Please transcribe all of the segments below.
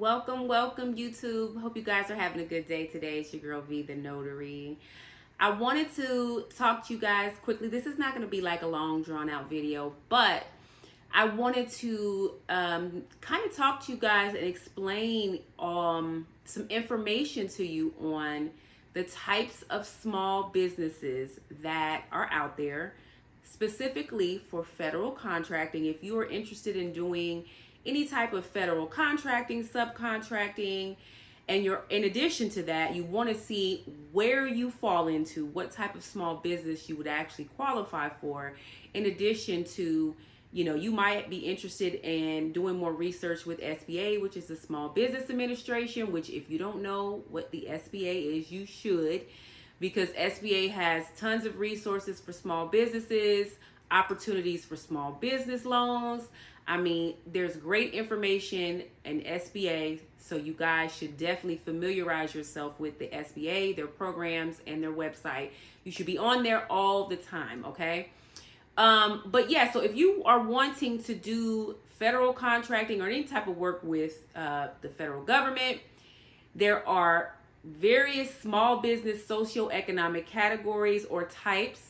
Welcome, YouTube. Hope you guys are having a good day today. It's your girl V, the Notary. I wanted to talk to you guys quickly. This is not going to be like a long, drawn out video, but I wanted to kind of talk to you guys and explain some information to you on the types of small businesses that are out there, specifically for federal contracting. If you are interested in doing any type of federal contracting, subcontracting, and you're in addition to that, you want to see where you fall into, what type of small business you would actually qualify for, in addition to, you might be interested in doing more research with SBA, which is the Small Business Administration, which if you don't know what the SBA is, you should, because SBA has tons of resources for small businesses, opportunities for small business loans. I mean, there's great information in SBA, so you guys should definitely familiarize yourself with the SBA, their programs, and their website. You should be on there all the time, okay? But yeah, so if you are wanting to do federal contracting or any type of work with the federal government, there are various small business socioeconomic categories or types.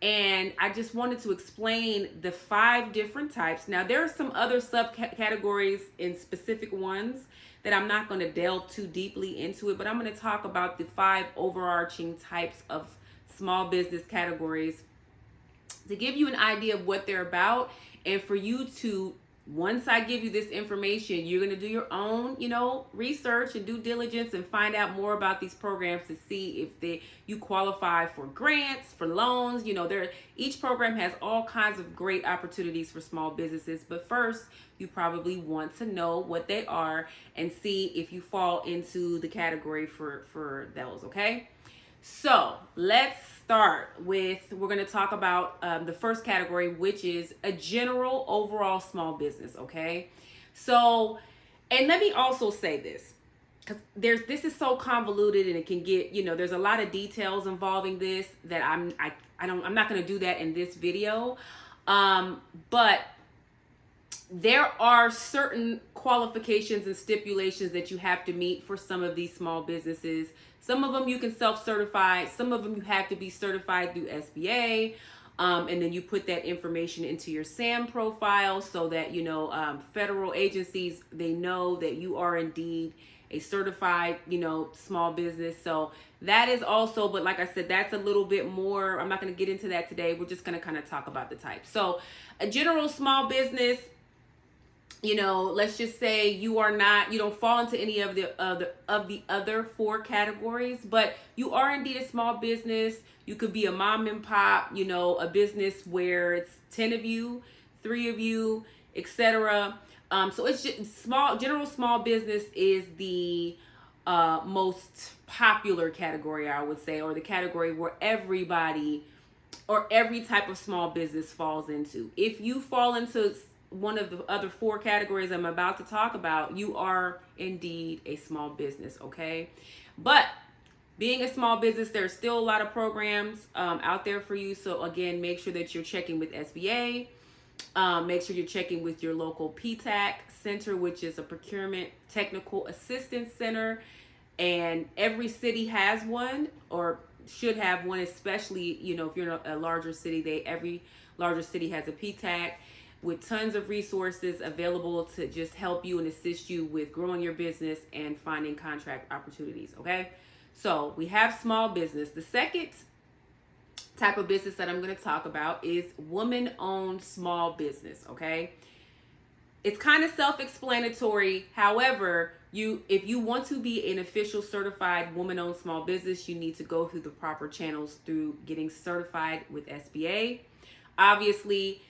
And I just wanted to explain the 5 different types. Now, there are some other subcategories in specific ones that I'm not going to delve too deeply into it, but I'm going to talk about the 5 overarching types of small business categories to give you an idea of what they're about, and for you to, once I give you this information, you're going to do your own, research and due diligence and find out more about these programs to see if you qualify for grants, for loans. Each program has all kinds of great opportunities for small businesses. But first, you probably want to know what they are and see if you fall into the category for those, okay? So let's start with, we're going to talk about the first category, which is a general overall small business, okay? So, and let me also say this, because this is so convoluted and it can get, there's a lot of details involving this that I'm not going to do that in this video. But there are certain qualifications and stipulations that you have to meet for some of these small businesses. Some of them you can self-certify. Some of them you have to be certified through SBA. And then you put that information into your SAM profile so that, federal agencies, they know that you are indeed a certified, small business. So that is also, but like I said, that's a little bit more. I'm not going to get into that today. We're just going to kind of talk about the type. So a general small business, let's just say you don't fall into any of the other 4 categories, but you are indeed a small business. You could be a mom and pop, a business where it's 10 of you, 3 of you, etc. So it's just general small business is the most popular category, I would say, or the category where everybody or every type of small business falls into. If you fall into one of the other 4 categories I'm about to talk about, you are indeed a small business, okay? But being a small business, there's still a lot of programs out there for you. So again, make sure that you're checking with SBA. Make sure you're checking with your local PTAC center, which is a Procurement Technical Assistance Center. And every city has one, or should have one, especially, if you're in a larger city, every larger city has a PTAC with tons of resources available to just help you and assist you with growing your business and finding contract opportunities, okay? So we have small business. The second type of business that I'm going to talk about is woman-owned small business, okay? It's kind of self-explanatory. However, if you want to be an official certified woman-owned small business, you need to go through the proper channels through getting certified with SBA. Obviously,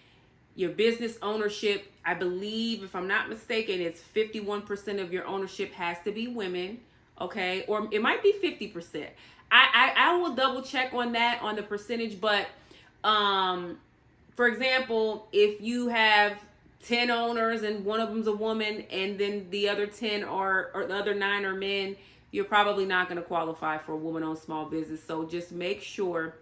your business ownership, I believe, if I'm not mistaken, it's 51% of your ownership has to be women, okay? Or it might be 50%. I will double check on that, on the percentage, but for example, if you have 10 owners and one of them's a woman and then the other 10 or the other 9 are men, you're probably not going to qualify for a woman-owned small business. So just make sure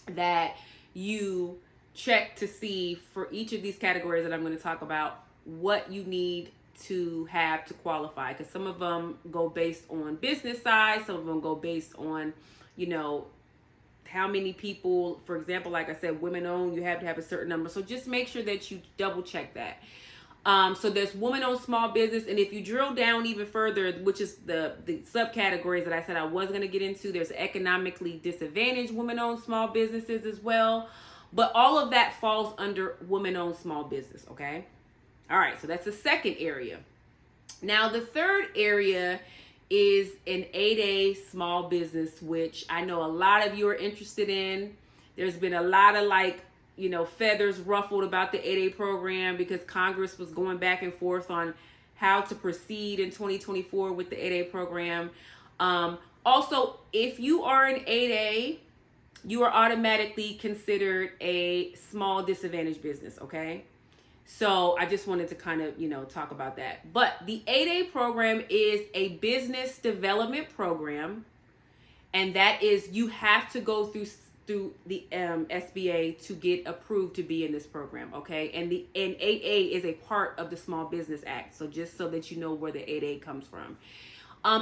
that you check to see for each of these categories that I'm going to talk about what you need to have to qualify, because some of them go based on business size, some of them go based on, you know, how many people. For example, like I said, women owned, you have to have a certain number. So just make sure that you double check that. So there's woman-owned small business, and if you drill down even further, which is the subcategories that I said I was going to get into, there's economically disadvantaged women-owned small businesses as well. But all of that falls under women-owned small business, okay? All right, so that's the second area. Now, the third area is an 8A small business, which I know a lot of you are interested in. There's been a lot of feathers ruffled about the 8A program, because Congress was going back and forth on how to proceed in 2024 with the 8A program. Also, if you are an 8A, you are automatically considered a small disadvantaged business, okay? So I just wanted to kind of, talk about that. But the 8A program is a business development program, and that is, you have to go through the SBA to get approved to be in this program, okay? And 8A is a part of the Small Business Act. So just so that you know where the 8A comes from.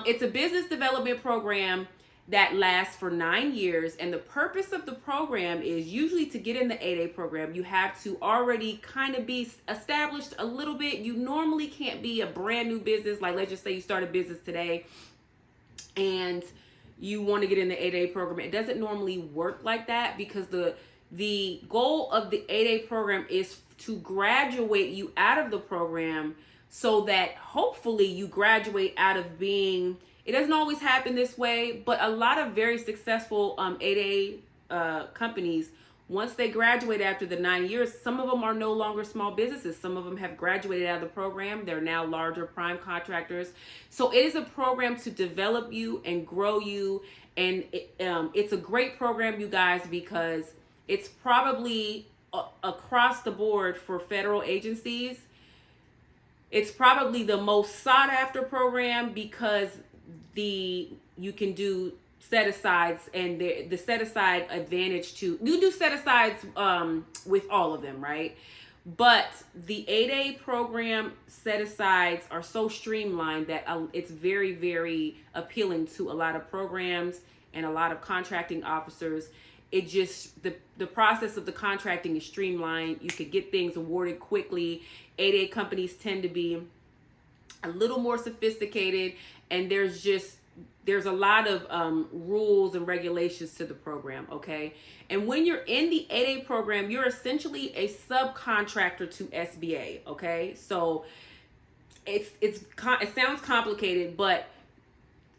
It's a business development program that lasts for 9 years, and the purpose of the program is usually to get in the 8A program, you have to already kind of be established a little bit. You normally can't be a brand new business. Like, let's just say you start a business today and you want to get in the 8A program. It doesn't normally work like that, because the goal of the 8A program is to graduate you out of the program, so that hopefully you graduate out of being, it doesn't always happen this way, but a lot of very successful 8A companies, once they graduate after the 9 years, some of them are no longer small businesses. Some of them have graduated out of the program. They're now larger prime contractors. So it is a program to develop you and grow you. And it's a great program, you guys, because it's probably across the board for federal agencies. It's probably the most sought after program, because you can do set-asides, and the set-aside advantage to, you do set-asides with all of them, right? But the 8A program set-asides are so streamlined that it's very, very appealing to a lot of programs and a lot of contracting officers. It just, the process of the contracting is streamlined. You could get things awarded quickly. 8A companies tend to be a little more sophisticated, and there's a lot of rules and regulations to the program, okay? And when you're in the 8A program, you're essentially a subcontractor to SBA, okay? So it sounds complicated, but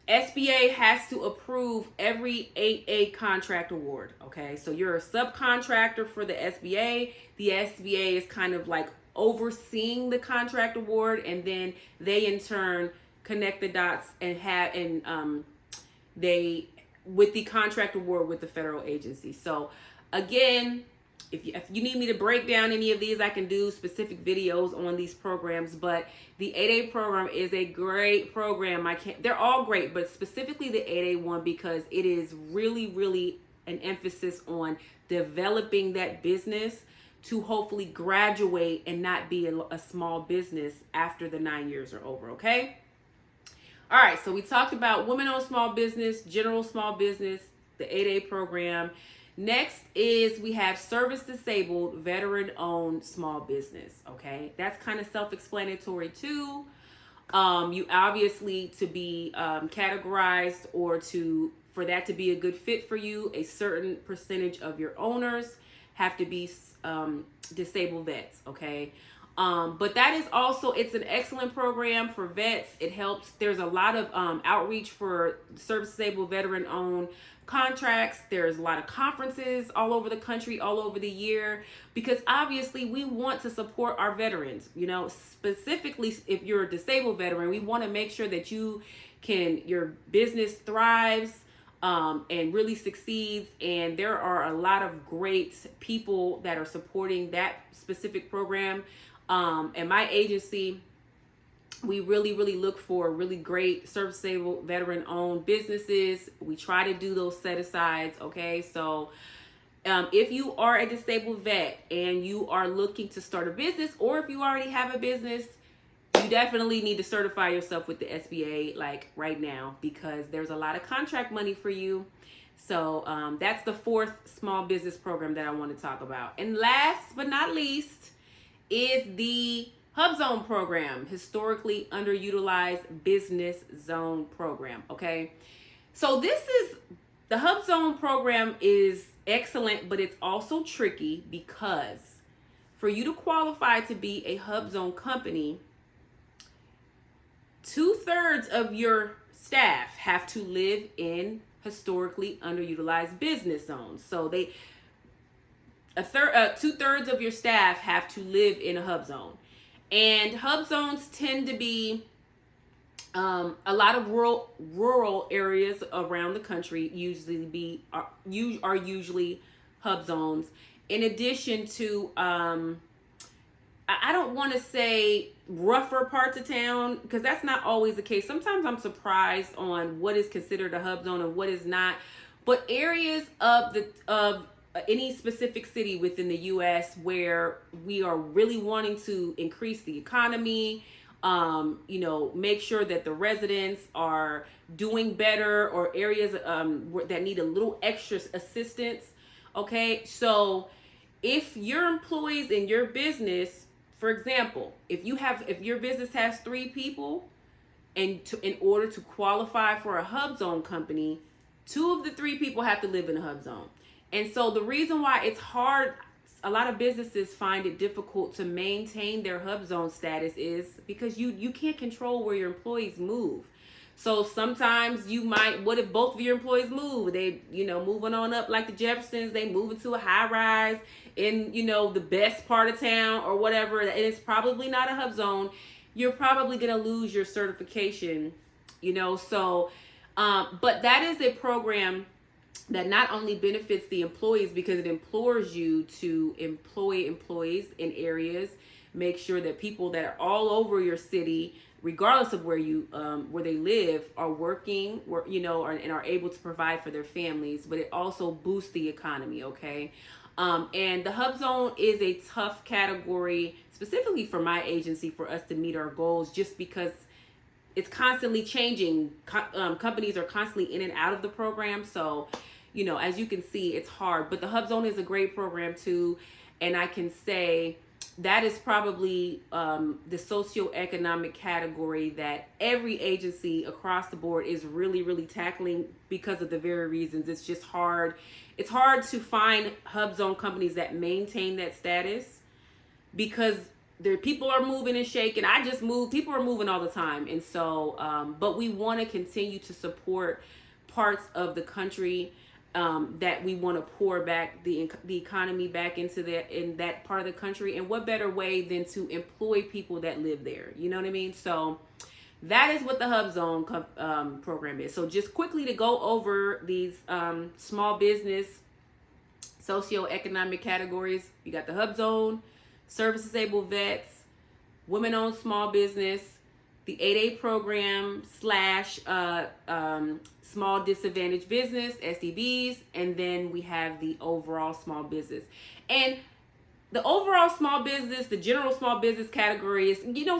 SBA has to approve every 8A contract award, okay? So you're a subcontractor for the SBA. The SBA is kind of like overseeing the contract award, and then they in turn connect the dots and they with the contract award with the federal agency. So again, if you need me to break down any of these, I can do specific videos on these programs, but the 8A program is a great program. They're all great, but specifically the 8A one, because it is really, really an emphasis on developing that business to hopefully graduate and not be a small business after the 9 years are over, okay? All right, so we talked about women-owned small business, general small business, the 8A program. Next is we have service-disabled, veteran-owned small business, okay? That's kind of self-explanatory too. You obviously, to be categorized or for that to be a good fit for you, a certain percentage of your owners have to be disabled vets, okay? But that is also, it's an excellent program for vets. It helps. There's a lot of outreach for service-disabled, veteran-owned contracts. There's a lot of conferences all over the country, all over the year, because obviously we want to support our veterans. You know, specifically if you're a disabled veteran, we want to make sure that your business thrives and really succeeds. And there are a lot of great people that are supporting that specific program. And my agency, we really, really look for really great service-disabled, veteran-owned businesses. We try to do those set-asides, okay? So if you are a disabled vet and you are looking to start a business, or if you already have a business, you you definitely need to certify yourself with the SBA like right now, because there's a lot of contract money for you. So that's the fourth small business program that I want to talk about. And last but not least is the Hub Zone program, historically underutilized business zone program. Okay, so the Hub Zone program is excellent, but it's also tricky, because for you to qualify to be a Hub Zone company, 2/3 of your staff have to live in historically underutilized business zones. So 2/3 of your staff have to live in a Hub Zone. And Hub Zones tend to be a lot of rural areas around the country are usually Hub Zones. In addition to, I don't want to say rougher parts of town, because that's not always the case. Sometimes I'm surprised on what is considered a Hub Zone and what is not. But areas of any specific city within the U.S. where we are really wanting to increase the economy, make sure that the residents are doing better, or areas that need a little extra assistance. Okay, so if your employees in your business, for example, if your business has 3 people, and in order to qualify for a Hub Zone company, 2 of the 3 people have to live in a Hub Zone. And so the reason why it's hard, a lot of businesses find it difficult to maintain their Hub Zone status, is because you can't control where your employees move. So sometimes what if both of your employees move? They, moving on up like the Jeffersons, they move into a high rise in, the best part of town or whatever, and it's probably not a Hub Zone. You're probably going to lose your certification, so, but that is a program that not only benefits the employees, because it implores you to employ employees in areas, make sure that people that are all over your city, regardless of where they live, are working, and are able to provide for their families. But it also boosts the economy. Okay, and the Hub Zone is a tough category, specifically for my agency, for us to meet our goals, just because it's constantly changing. Companies are constantly in and out of the program, so as you can see, it's hard. But the Hub Zone is a great program too, and I can say that is probably the socioeconomic category that every agency across the board is really, really tackling, because of the very reasons. It's just hard. It's hard to find Hub Zone companies that maintain that status, because people are moving and shaking. I just moved. People are moving all the time. And so, but we want to continue to support parts of the country that we want to pour back the economy back into in that part of the country. And what better way than to employ people that live there? You know what I mean? So that is what the Hub Zone program is. So just quickly to go over these small business socioeconomic categories. You got the Hub Zone, service disabled vets, women-owned small business, the 8A program / small disadvantaged business, SDBs, and then we have the overall small business. And the overall small business, the general small business category is,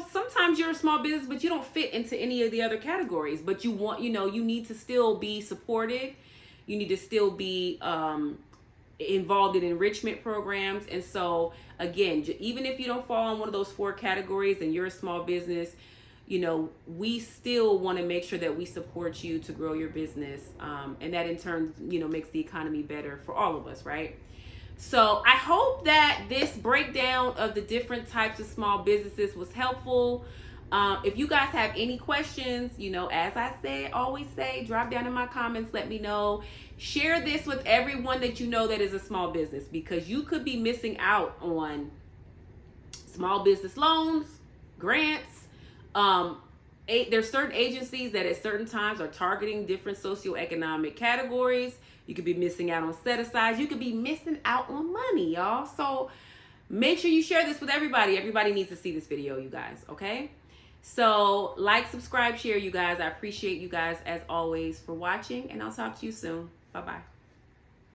sometimes you're a small business, but you don't fit into any of the other categories. But you need to still be supported. You need to still be involved in enrichment programs. And so, again, even if you don't fall in one of those 4 categories and you're a small business, we still want to make sure that we support you to grow your business. And that in turn, makes the economy better for all of us, right? So I hope that this breakdown of the different types of small businesses was helpful. If you guys have any questions, as I always say, drop down in my comments, let me know. Share this with everyone that that is a small business, because you could be missing out on small business loans, grants. There's certain agencies that at certain times are targeting different socioeconomic categories. You could be missing out on set-asides. You could be missing out on money, y'all. So make sure you share this with everybody. Everybody needs to see this video, you guys, okay? So like, subscribe, share, you guys. I appreciate you guys, as always, for watching, and I'll talk to you soon. Bye-bye.